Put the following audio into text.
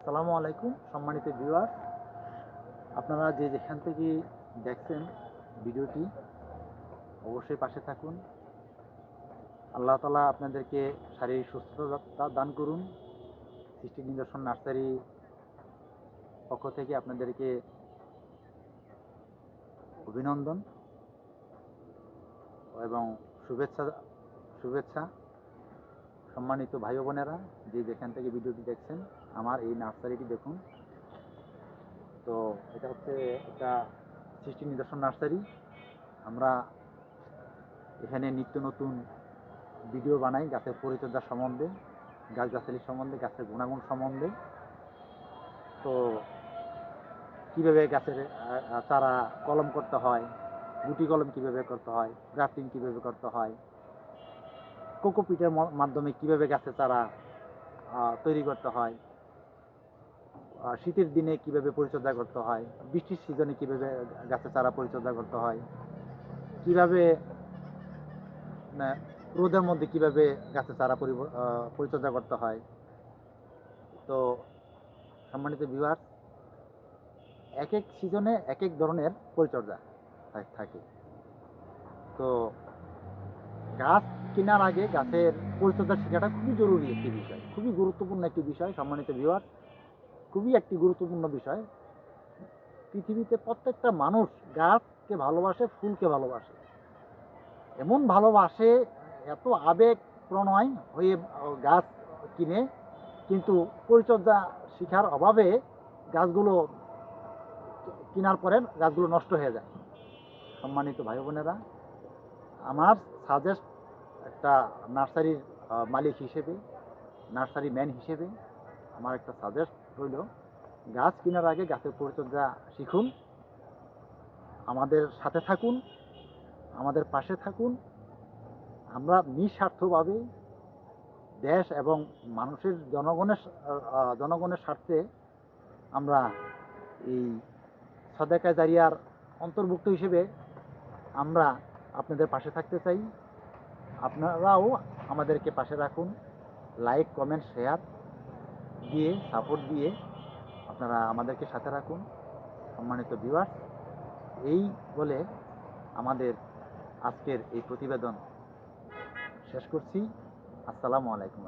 আসসালামু আলাইকুম সম্মানিত ভিউয়ার, আপনারা যে যেখান থেকে দেখছেন ভিডিওটি অবশ্যই পাশে থাকুন। আল্লাহ তাআলা আপনাদেরকে শারীরিক সুস্থতা দান করুন। সৃষ্টি নিদর্শন নার্সারি পক্ষ থেকে আপনাদেরকে অভিনন্দন এবং শুভেচ্ছা শুভেচ্ছা সম্মানিত ভাই বোনেরা, যে যেখান থেকে ভিডিওটি দেখছেন আমার এই নার্সারিটি দেখুন। তো এটা হচ্ছে একটা সৃষ্টি নিদর্শন নার্সারি। আমরা এখানে নিত্য নতুন ভিডিও বানাই গাছের পরিচর্যা সম্বন্ধে, গাছগাছালি সম্বন্ধে, গাছের গুণাগুণ সম্বন্ধে। তো কীভাবে গাছের চারা কলম করতে হয়, গুটি কলম কীভাবে করতে হয়, গ্রাফটিং কীভাবে করতে হয়, কোকোপিটের মাধ্যমে কীভাবে গাছের চারা তৈরি করতে হয়, শীতের দিনে কীভাবে পরিচর্যা করতে হয়, বৃষ্টির সিজনে কীভাবে গাছের চারা পরিচর্যা করতে হয়, কীভাবে রোদের মধ্যে কীভাবে গাছের চারা পরিচর্যা করতে হয়। তো সম্মানিত ভিউয়ার্স, এক এক সিজনে এক এক ধরনের পরিচর্যা থাকে। তো গাছ কেনার আগে গাছের পরিচর্যা শেখাটা খুবই জরুরি একটি বিষয়, খুবই গুরুত্বপূর্ণ একটি বিষয়। সম্মানিত ভিউয়ার্স, খুবই একটি গুরুত্বপূর্ণ বিষয়। পৃথিবীতে প্রত্যেকটা মানুষ গাছকে ভালোবাসে, ফুলকে ভালোবাসে, এমন ভালোবাসে, এত আবেগ প্রণয় হয়ে গাছ কিনে, কিন্তু পরিচর্যা শিখার অভাবে গাছগুলো কেনার পরে গাছগুলো নষ্ট হয়ে যায়। সম্মানিত ভাই বোনেরা, আমার সাজেস্ট একটা নার্সারির মালিক হিসেবে, নার্সারি ম্যান হিসেবে আমার একটা সাজেস্ট হইল, গাছ কেনার আগে গাছের পরিচর্যা শিখুন, আমাদের সাথে থাকুন, আমাদের পাশে থাকুন। আমরা নিঃস্বার্থভাবে দেশ এবং মানুষের জনগণের স্বার্থে আমরা এই সাদাকা জারিয়ার অন্তর্ভুক্ত হিসেবে আমরা আপনাদের পাশে থাকতে চাই। আপনারাও আমাদেরকে পাশে রাখুন, লাইক, কমেন্ট, শেয়ার দিয়ে, সাপোর্ট দিয়ে আপনারা আমাদেরকে সাথে রাখুন। সম্মানিত ভিউয়ার্স, এই বলে আমাদের আজকের এই প্রতিবেদন শেষ করছি। আসসালামু আলাইকুম।